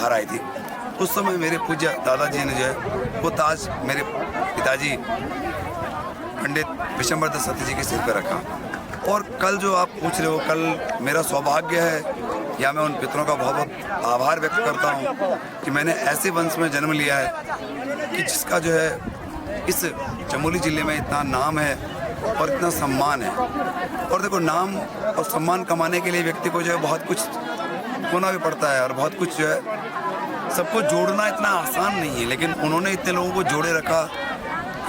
बाहर आई थी, उस समय मेरे पूज्य दादाजी ने जो है वो ताज मेरे पिताजी पंडित विशंबर दत्त सती जी के सिर पर रखा। और कल जो आप पूछ रहे हो, कल मेरा सौभाग्य है या मैं उन पितरों का बहुत बहुत आभार व्यक्त करता हूँ कि मैंने ऐसे वंश में जन्म लिया है कि जिसका जो है इस चमोली ज़िले में इतना नाम है और इतना सम्मान है। और देखो, नाम और सम्मान कमाने के लिए व्यक्ति को जो है बहुत कुछ खोना भी पड़ता है और बहुत कुछ जो है सबको जोड़ना इतना आसान नहीं है, लेकिन उन्होंने इतने लोगों को जोड़े रखा,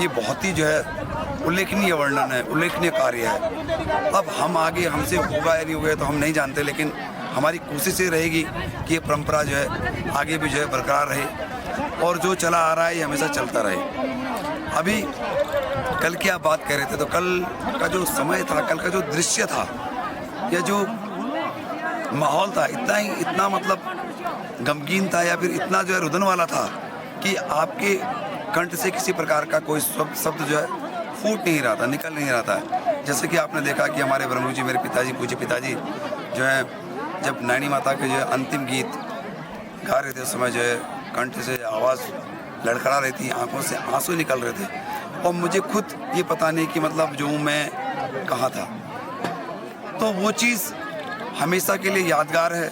ये बहुत ही जो है उल्लेखनीय वर्णन है, उल्लेखनीय कार्य है। अब हम आगे हमसे होगा या नहीं होगा तो हम नहीं जानते, लेकिन हमारी कोशिश ये रहेगी कि ये परंपरा जो है आगे भी जो है बरकरार रहे और जो चला आ रहा है ये हमेशा चलता रहे। अभी कल की आप बात कर रहे थे, तो कल का जो समय था, कल का जो दृश्य था या जो माहौल था, इतना मतलब गमगीन था या फिर इतना जो है रुदन वाला था कि आपके कंठ से किसी प्रकार का कोई शब्द जो है फूट नहीं रहा था, निकल नहीं रहा था। जैसे कि आपने देखा कि हमारे ब्रह्मगुरु जी, मेरे पिताजी, पूज्य पिताजी जो है जब नैनी माता के जो है अंतिम गीत गा रहे थे, उस समय जो है कंठ से आवाज़ लड़खड़ा रही थी, आंखों से आंसू निकल रहे थे और मुझे खुद ये पता नहीं कि मतलब जो हूँ मैं कहाँ था। तो वो चीज़ हमेशा के लिए यादगार है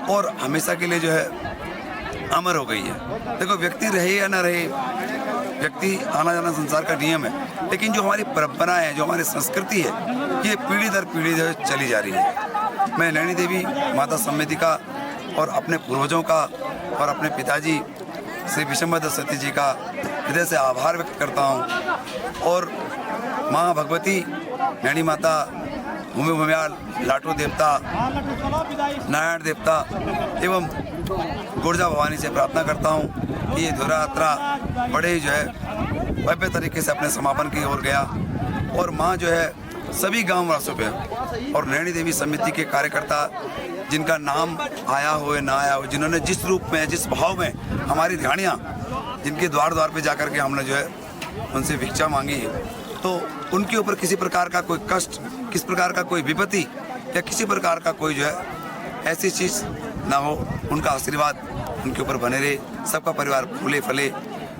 और हमेशा के लिए जो है अमर हो गई है। देखो, व्यक्ति रहे या ना रहे, व्यक्ति आना जाना संसार का नियम है, लेकिन जो हमारी परंपरा है, जो हमारी संस्कृति है, ये पीढ़ी दर पीढ़ी जो है चली जा रही है। मैं नैनी देवी माता सम्मिति का और अपने पूर्वजों का और अपने पिताजी श्री विशंबर दत्त सती जी का हृदय से आभार व्यक्त करता हूँ। और माँ भगवती, नैनी माता, भूमि भूमियाल, लाटू देवता, नारायण देवता एवं गुर्जा भवानी से प्रार्थना करता हूँ कि ये धुरा यात्रा बड़े जो है भव्य तरीके से अपने समापन की ओर गया और माँ जो है सभी गांव वासियों पे और नैनी देवी समिति के कार्यकर्ता जिनका नाम आया हो या ना आया हो, जिन्होंने जिस रूप में, जिस भाव में हमारी ध्यानियाँ जिनके द्वार द्वार पे जाकर के हमने जो है उनसे भिक्षा मांगी है, तो उनके ऊपर किसी प्रकार का कोई कष्ट, किस प्रकार का कोई विपत्ति या किसी प्रकार का कोई जो है ऐसी चीज़ ना हो। उनका आशीर्वाद उनके ऊपर बने रहे, सबका परिवार फूले फले,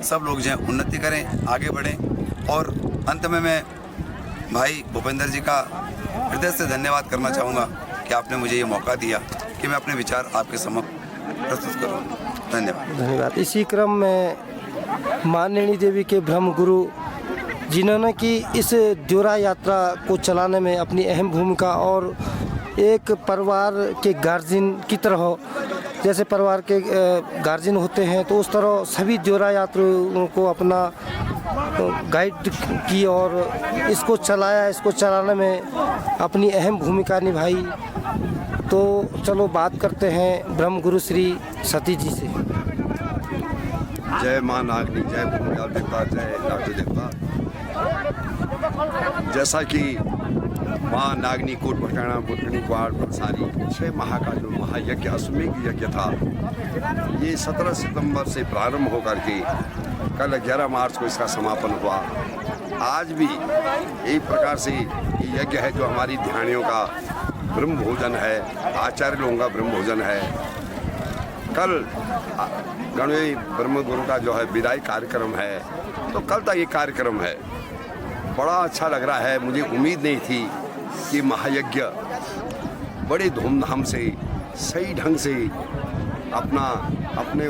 सब लोग जो है उन्नति करें, आगे बढ़ें। और अंत में मैं भाई भूपेंद्र जी का हृदय से धन्यवाद करना चाहूँगा कि आपने मुझे ये मौका दिया कि मैं अपने विचार आपके समक्ष प्रस्तुत करूँ। धन्यवाद। इसी क्रम में मां नैनी देवी के ब्रह्म गुरु जिन्होंने कि इस ड्योरा यात्रा को चलाने में अपनी अहम भूमिका और एक परिवार के गार्जियन की तरह, जैसे परिवार के गार्जियन होते हैं तो उस तरह सभी ड्योरा यात्रियों को अपना गाइड की और इसको चलाया, इसको चलाने में अपनी अहम भूमिका निभाई। तो चलो बात करते हैं ब्रह्म गुरु श्री सती जी से। जय माँ नागनी, जय भूमियाल देवता, जय लाटू देवता। जैसा कि माँ नागनी कोट भटाना बुटनी ग्वाड़ बरसारी 6 माह का जो महायज्ञ अश्वमेध यज्ञ था, ये 17 सितंबर से प्रारंभ होकर के कल 11 मार्च को इसका समापन हुआ। आज भी एक प्रकार से ये यज्ञ है जो हमारी ध्यानियों का ब्रह्म भोजन है, आचार्य लोगों का ब्रह्म भोजन है। कल गणवेश ब्रह्म गुरु का जो है विदाई कार्यक्रम है, तो कल तक ये कार्यक्रम है। बड़ा अच्छा लग रहा है। मुझे उम्मीद नहीं थी कि महायज्ञ बड़े धूमधाम से, सही ढंग से अपने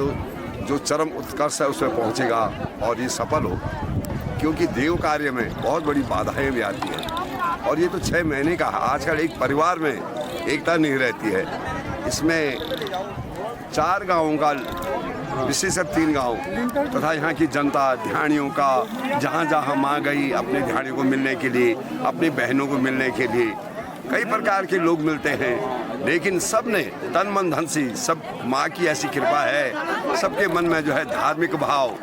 जो चरम उत्कर्ष है उसमें पहुंचेगा और ये सफल होगा, क्योंकि देव कार्य में बहुत बड़ी बाधाएं भी आती हैं। और ये तो 6 महीने का, आजकल एक परिवार में एकता नहीं रहती है। इसमें 4 गाँवों का, विशेषकर 3 गांव तथा यहाँ की जनता, ध्यानियों का जहाँ जहाँ माँ गई अपने ध्यानियों को मिलने के लिए, अपनी बहनों को मिलने के लिए, कई प्रकार के लोग मिलते हैं, लेकिन सब ने तन मन धन से, सब माँ की ऐसी कृपा है, सबके मन में जो है धार्मिक भाव,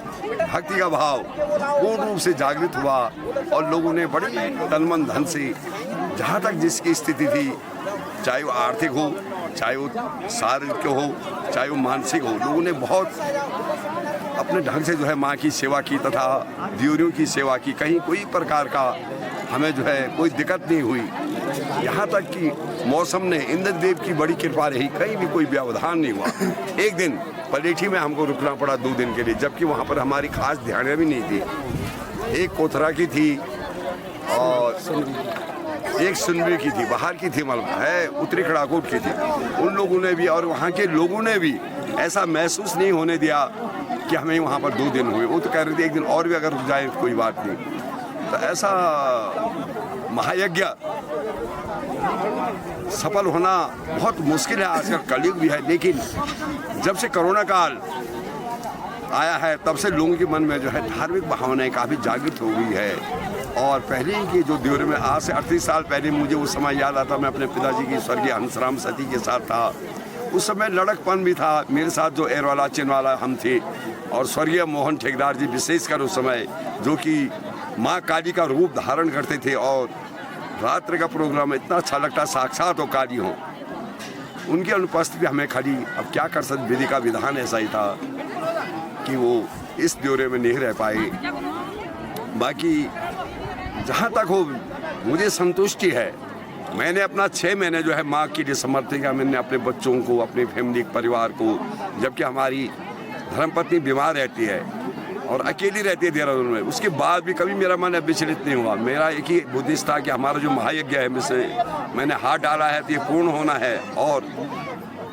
भक्ति का भाव पूर्ण रूप से जागृत हुआ और लोगों ने बड़ी तन मन धन से, जहाँ तक जिसकी स्थिति थी, चाहे वो आर्थिक हो, चाहे वो शारीरिक हो, चाहे वो मानसिक हो, लोगों ने बहुत अपने ढंग से जो है माँ की सेवा की तथा द्योरियों की सेवा की। कहीं कोई प्रकार का हमें जो है कोई दिक्कत नहीं हुई। यहाँ तक कि मौसम ने इंद्र देव की बड़ी कृपा रही, कहीं भी कोई व्यवधान नहीं हुआ। एक दिन पलेठी में हमको रुकना पड़ा 2 दिन के लिए, जबकि वहाँ पर हमारी खास ध्यान भी नहीं थी। एक कोथरा की थी और एक सुनबी की थी, बाहर की थी, मतलब है उत्तरी खड़ाकोट की थी। उन लोगों ने भी और वहाँ के लोगों ने भी ऐसा महसूस नहीं होने दिया कि हमें वहाँ पर 2 दिन हुए। वो तो कह रहे थे 1 दिन और भी अगर रुक जाए कोई बात नहीं। तो ऐसा महायज्ञ सफल होना बहुत मुश्किल है, आजकल कलयुग भी है। लेकिन जब से कोरोना काल आया है तब से लोगों के मन में जो है धार्मिक भावनाएं काफ़ी जागृत हो गई है। और पहले के जो दौर में आज से 38 साल पहले मुझे उस समय याद आता, मैं अपने पिताजी की स्वर्गीय हंसराम सती के साथ था। उस समय लड़कपन भी था। मेरे साथ जो एरवाला चिनवाला हम थे और स्वर्गीय मोहन ठेकेदार जी विशेषकर उस समय, जो कि माँ काली का रूप धारण करते थे और रात्रि का प्रोग्राम इतना अच्छा लगता, साक्षात वो काली हो। उनकी अनुपस्थिति हमें खाली अब क्या कर सकते, विधि का विधान ऐसा ही था कि वो इस दौरे में नहीं रह पाए। बाकी जहाँ तक हो मुझे संतुष्टि है। मैंने अपना 6 महीने जो है माँ के लिए समर्पित किया। मैंने अपने बच्चों को, अपने फैमिली परिवार को, जबकि हमारी धर्मपत्नी बीमार रहती है और अकेली रहती है देहरादून में, उसके बाद भी कभी मेरा मन विचलित नहीं हुआ। मेरा एक ही उद्देश्य था कि हमारा जो महायज्ञ है जिसमें मैंने हाथ डाला है तो ये पूर्ण होना है और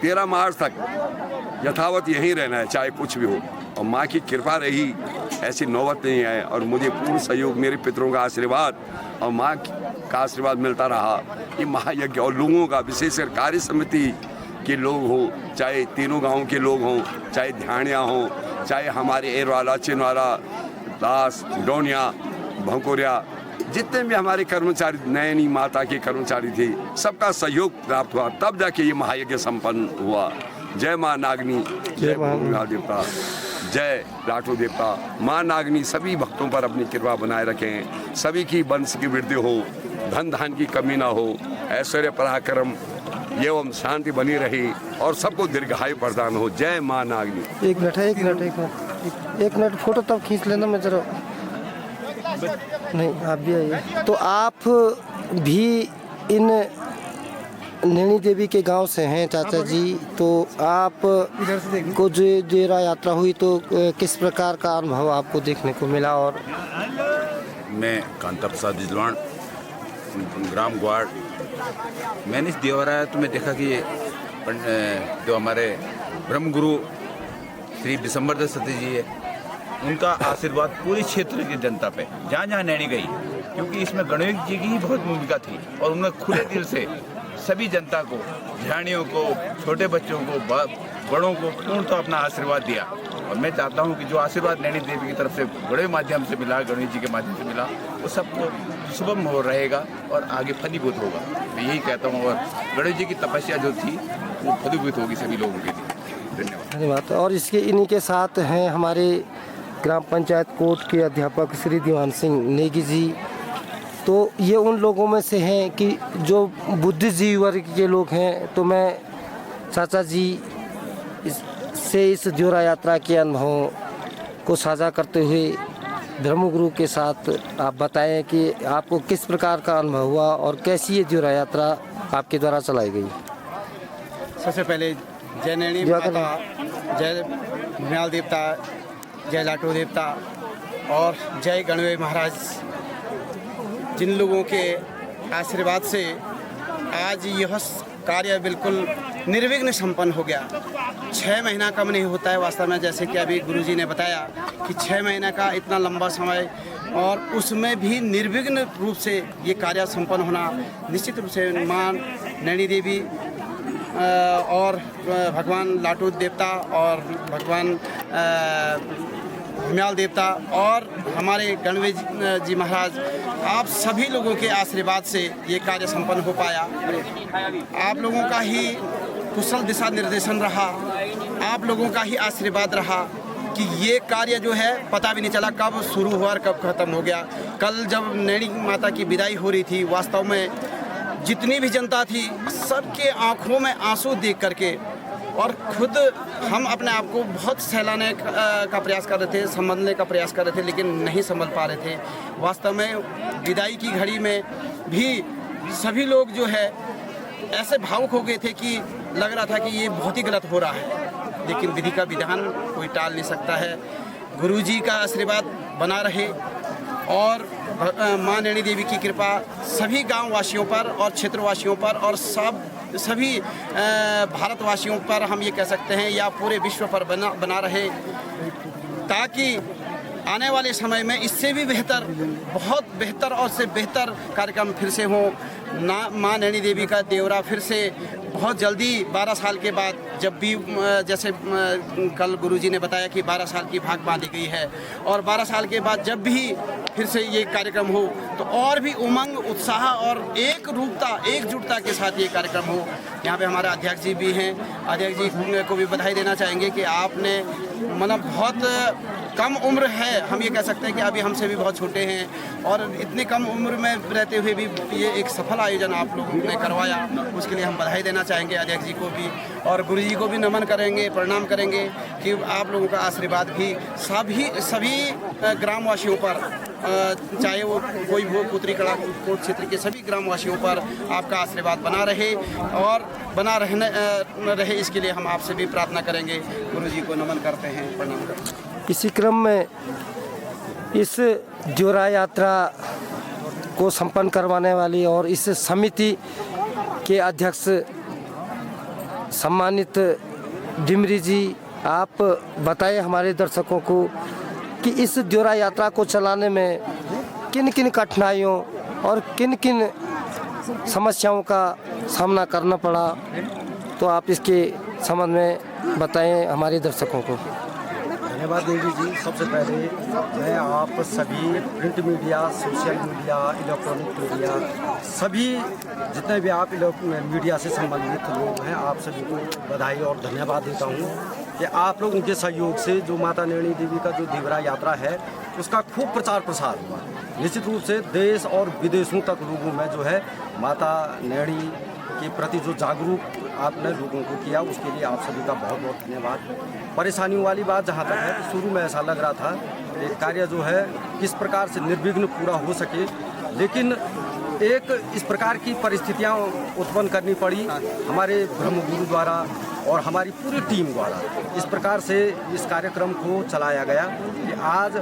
13 मार्च तक यथावत यहीं रहना है, चाहे कुछ भी हो। और माँ की कृपा रही, ऐसी नौबत नहीं है और मुझे पूर्ण सहयोग, मेरे पितरों का आशीर्वाद और माँ का आशीर्वाद मिलता रहा। ये महायज्ञ और लोगों का, विशेषकर कार्य समिति के लोग हो, चाहे तीनों गांव के लोग हों, चाहे ध्यानिया हों, चाहे हमारे एरवाला चिनवाला दास डोनिया भंकोरिया, जितने भी हमारे कर्मचारी, नयनी माता के कर्मचारी थे, सबका सहयोग प्राप्त हुआ, तब जाके ये महायज्ञ संपन्न हुआ। जय माँ नागनी, जय भोलेनाथ देवता, जय राठौर देवता। माँ नागनी सभी भक्तों पर अपनी कृपा बनाए रखें, सभी की वंश की वृद्धि हो, धन धान की कमी ना हो, ऐश्वर्य पराक्रम एवं शांति बनी रही और सबको दीर्घायु प्रदान हो। जय माँ नागनी। एक मिनट फोटो तब खींच लेना, मैं जरा नहीं, आप भी आइए। तो आप भी इन नैनी देवी के गांव से हैं चाचा जी, तो आप को जो डेरा यात्रा हुई तो किस प्रकार का अनुभव आपको देखने को मिला? और मैं कांता प्रसाद बिजलवाण, ग्राम ग्वाड़। मैंने इस देवरा तो मैं देखा कि जो हमारे ब्रह्मगुरु श्री बिशंबर दत्त सती जी है, उनका आशीर्वाद पूरे क्षेत्र की जनता पे जहाँ जहाँ नैनी गई, क्योंकि इसमें गणेश जी की ही बहुत भूमिका थी और उन्होंने खुले दिल से सभी जनता को, ध्यानियों को, छोटे बच्चों को, बड़ों को पूर्णतः अपना आशीर्वाद दिया। और मैं चाहता हूं कि जो आशीर्वाद नैनी देवी की तरफ से बड़े माध्यम से मिला, गणेश जी के माध्यम से मिला, वो सबको सुगम हो रहेगा और आगे फलीभूत होगा। मैं यही कहता हूं। और गणेश जी की तपस्या जो थी वो फलीभूत होगी सभी लोगों के लिए। धन्यवाद। और इसके इन्हीं के साथ हैं हमारे ग्राम पंचायत कोट के अध्यापक श्री दीवान सिंह नेगी जी। तो ये उन लोगों में से हैं कि जो बुद्धिजीवी वर्ग के लोग हैं। तो मैं चाचा जी से इस जोरा यात्रा के अनुभवों को साझा करते हुए धर्मगुरु के साथ आप बताएं कि आपको किस प्रकार का अनुभव हुआ और कैसी ये जोरा यात्रा आपके द्वारा चलाई गई। सबसे पहले जय नैनी माता, जय भूलेनाथ देवता, जय लाटो देवता और जय गणवेश महाराज, जिन लोगों के आशीर्वाद से आज यह कार्य बिल्कुल निर्विघ्न संपन्न हो गया। 6 महीना कम नहीं होता है वास्तव में, जैसे कि अभी गुरुजी ने बताया कि 6 महीने का इतना लंबा समय और उसमें भी निर्विघ्न रूप से ये कार्य संपन्न होना, निश्चित रूप से माँ नैनी देवी और भगवान लाटू देवता और भगवान भूलेनाथ देवता और हमारे गणवेश जी महाराज, आप सभी लोगों के आशीर्वाद से ये कार्य संपन्न हो पाया। आप लोगों का ही कुशल दिशा निर्देशन रहा, आप लोगों का ही आशीर्वाद रहा कि ये कार्य जो है पता भी नहीं चला कब शुरू हुआ और कब खत्म हो गया। कल जब नैनी माता की विदाई हो रही थी, वास्तव में जितनी भी जनता थी सबके आंखों में आंसू देख करके और खुद हम अपने आप को बहुत सहलाने का प्रयास कर रहे थे, संभलने का प्रयास कर रहे थे, लेकिन नहीं संभल पा रहे थे। वास्तव में विदाई की घड़ी में भी सभी लोग जो है ऐसे भावुक हो गए थे कि लग रहा था कि ये बहुत ही गलत हो रहा है, लेकिन विधि का विधान कोई टाल नहीं सकता है। गुरुजी का आशीर्वाद बना रहे और माँ नैनी देवी की कृपा सभी गांव वासियों पर और क्षेत्रवासियों पर और सभी भारतवासियों पर हम ये कह सकते हैं या पूरे विश्व पर बना रहे, ताकि आने वाले समय में इससे भी बेहतर, बहुत बेहतर और से बेहतर कार्यक्रम फिर से हो। माँ नैनी देवी का देवरा फिर से बहुत जल्दी 12 साल के बाद, जब भी जैसे कल गुरुजी ने बताया कि 12 साल की भाग बांधी गई है, और 12 साल के बाद जब भी फिर से ये कार्यक्रम हो तो और भी उमंग, उत्साह और एकजुटता के साथ ये कार्यक्रम हो। यहाँ पे हमारा अध्यक्ष जी भी हैं, अध्यक्ष जी को भी बधाई देना चाहेंगे कि आपने मतलब बहुत कम उम्र है, हम ये कह सकते हैं कि अभी हमसे भी बहुत छोटे हैं और इतनी कम उम्र में रहते हुए भी ये एक सफल आयोजन आप लोगों ने करवाया, उसके लिए हम बधाई देना चाहेंगे अध्यक्ष जी को भी, और गुरु जी को भी नमन करेंगे, प्रणाम करेंगे कि आप लोगों का आशीर्वाद भी सभी ग्रामवासियों पर, चाहे वो कोई हो पुत्री कला कोट क्षेत्र के सभी ग्रामवासियों पर आपका आशीर्वाद बना रहे और बना रहे, इसके लिए हम आपसे भी प्रार्थना करेंगे। गुरु जी को नमन करते हैं, प्रणाम करते हैं। इसी क्रम में इस जोरा यात्रा को संपन्न करवाने वाली और इस समिति के अध्यक्ष सम्मानित डिमरी जी, आप बताएं हमारे दर्शकों को कि इस जोरा यात्रा को चलाने में किन किन कठिनाइयों और किन किन समस्याओं का सामना करना पड़ा, तो आप इसके संबंध में बताएं हमारे दर्शकों को। धन्यवाद देवी जी। सबसे पहले मैं आप सभी print media, social media, electronic media, सभी जितने भी आप मीडिया से संबंधित लोग हैं, आप सभी को बधाई और धन्यवाद देता हूँ कि आप लोगों के सहयोग से जो माता नैनी देवी का जो देवरा यात्रा है उसका खूब प्रचार प्रसार हुआ। निश्चित रूप से देश और विदेशों तक लोगों में जो है माता नैनी के प्रति जो जागरूक आपने लोगों को किया, उसके लिए आप सभी का बहुत बहुत धन्यवाद। परेशानियों वाली बात जहाँ तक है, तो शुरू में ऐसा लग रहा था कि कार्य जो है किस प्रकार से निर्विघ्न पूरा हो सके, लेकिन एक इस प्रकार की परिस्थितियाँ उत्पन्न करनी पड़ी हमारे ब्रह्मगुरु द्वारा और हमारी पूरी टीम द्वारा। इस प्रकार से इस कार्यक्रम को चलाया गया कि आज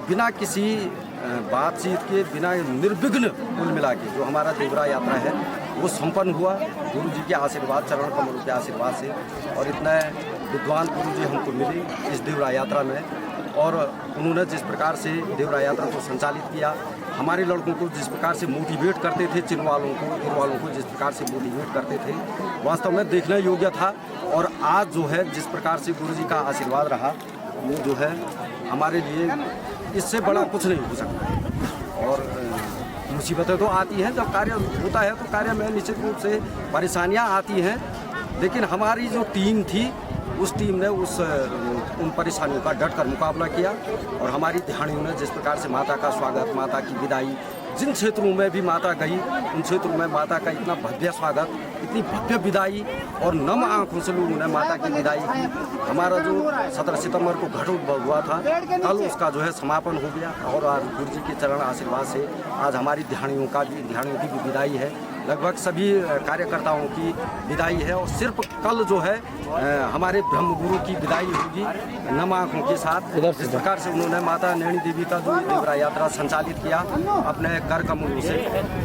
बिना किसी बातचीत के, बिना निर्विघ्न कुल मिला के जो हमारा देवरा यात्रा है वो संपन्न हुआ गुरु जी के आशीर्वाद, चरण कमलों के आशीर्वाद से। और इतने विद्वान गुरु जी हमको मिले इस देवरा यात्रा में, और उन्होंने जिस प्रकार से देवरा यात्रा को संचालित किया, हमारे लड़कों को जिस प्रकार से मोटिवेट करते थे, चिन्ह वालों को, गिर वालों को जिस प्रकार से मोटिवेट करते थे, वास्तव में देखने योग्य था। और आज जो है जिस प्रकार से गुरु जी का आशीर्वाद रहा, वो जो है हमारे लिए इससे बड़ा कुछ नहीं हो सकता। और मुसीबतें तो आती हैं, जब कार्य होता है तो कार्य में निश्चित रूप से परेशानियां आती हैं, लेकिन हमारी जो टीम थी उस टीम ने उन परेशानियों का डट कर मुकाबला किया। और हमारी ध्यानियों ने जिस प्रकार से माता का स्वागत, माता की विदाई, जिन क्षेत्रों में भी माता गई उन क्षेत्रों में माता का इतना भव्य स्वागत, इतनी भव्य विदाई और नम आंखों से लोगों ने माता की विदाई की। हमारा जो 17 सितंबर को घटोत्सव हुआ था, कल उसका जो है समापन हो गया। और आज गुरु जी के चरण आशीर्वाद से आज हमारी ध्यानियों की भी विदाई है, लगभग सभी कार्यकर्ताओं की विदाई है। और सिर्फ कल जो है हमारे ब्रह्मगुरु की विदाई होगी नम आंखों के साथ। इस प्रकार से उन्होंने माता नैनी देवी का जो देवरा यात्रा संचालित किया अपने कर कमलों से,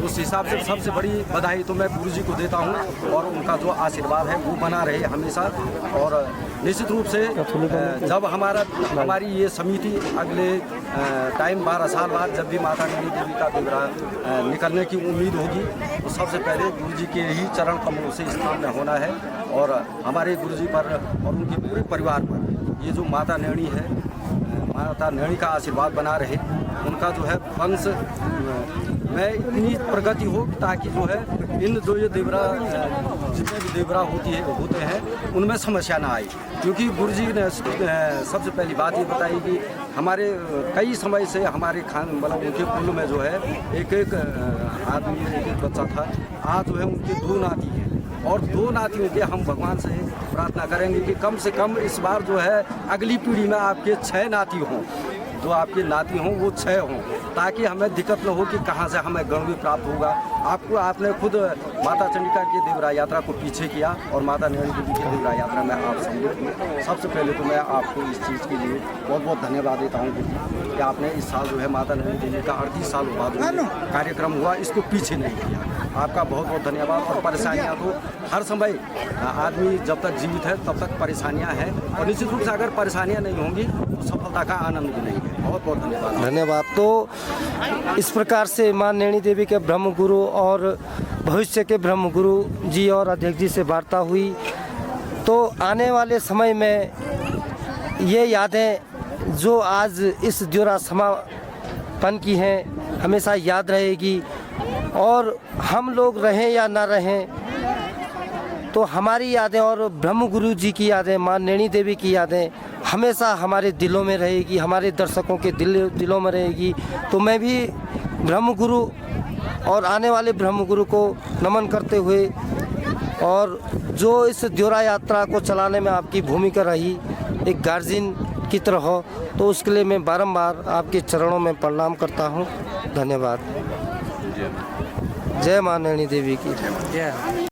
उस हिसाब से सबसे बड़ी बधाई तो मैं गुरु जी को देता हूँ। और उनका जो आशीर्वाद है वो बना रहे हमेशा। और निश्चित रूप से जब हमारी ये समिति अगले टाइम 12 साल बाद जब भी माता नैनी देवी का देवरा निकलने की उम्मीद होगी, तो सबसे पहले गुरु जी के ही चरण कमलों से स्थान में होना है। और हमारे गुरु जी पर और उनके पूरे परिवार पर ये जो माता नैनी है, माता नैनी का आशीर्वाद बना रहे। उनका जो है वंश में इतनी प्रगति हो ताकि जो है इन जो ये देवरा जितने भी देवरा होते हैं उनमें समस्या ना आई। क्योंकि गुरु जी ने सबसे पहली बात ये बताई कि हमारे कई समय से हमारे मतलब उनके कुल में जो है एक आदमी, एक बच्चा था। आज जो है उनके 2 नाती हैं, और 2 नातियों के हम भगवान से प्रार्थना करेंगे कि कम से कम इस बार जो है अगली पीढ़ी में आपके 6 नाती हों, जो आपके नाती हों वो 6 हों, ताकि हमें दिक्कत न हो कि कहाँ से हमें गणवी प्राप्त होगा। आपको आपने खुद माता चंडिका की देवरा यात्रा को पीछे किया और माता नैनी देवी की देवरा यात्रा में आप सम्मिलित हुए। सबसे पहले तो मैं आपको इस चीज़ के लिए बहुत बहुत धन्यवाद देता हूँ कि आपने इस साल जो है माता नैनी देवी का 38 साल बाद कार्यक्रम हुआ, इसको पीछे नहीं किया। आपका बहुत बहुत धन्यवाद। और परेशानियाँ तो हर समय आदमी जब तक जीवित है तब तक परेशानियाँ हैं, और निश्चित रूप से अगर परेशानियाँ नहीं होंगी तो सफलता का आनंद भी नहीं है। बहुत बहुत धन्यवाद। धन्यवाद। तो इस प्रकार से मां नैनी देवी के ब्रह्म गुरु और भविष्य के ब्रह्म गुरु जी और अध्यक्ष जी से वार्ता हुई। तो आने वाले समय में ये यादें जो आज इस द्योरा समापन की हैं हमेशा याद रहेगी, और हम लोग रहें या ना रहें तो हमारी यादें और ब्रह्म गुरु जी की यादें, मां नैनी देवी की यादें हमेशा हमारे दिलों में रहेगी, हमारे दर्शकों के दिलों में रहेगी। तो मैं भी ब्रह्म गुरु और आने वाले ब्रह्म गुरु को नमन करते हुए, और जो इस द्योरा यात्रा को चलाने में आपकी भूमिका रही एक गार्जियन की तरह हो, तो उसके लिए मैं बारंबार आपके चरणों में प्रणाम करता हूँ। धन्यवाद। जय मां नैनी देवी की जय।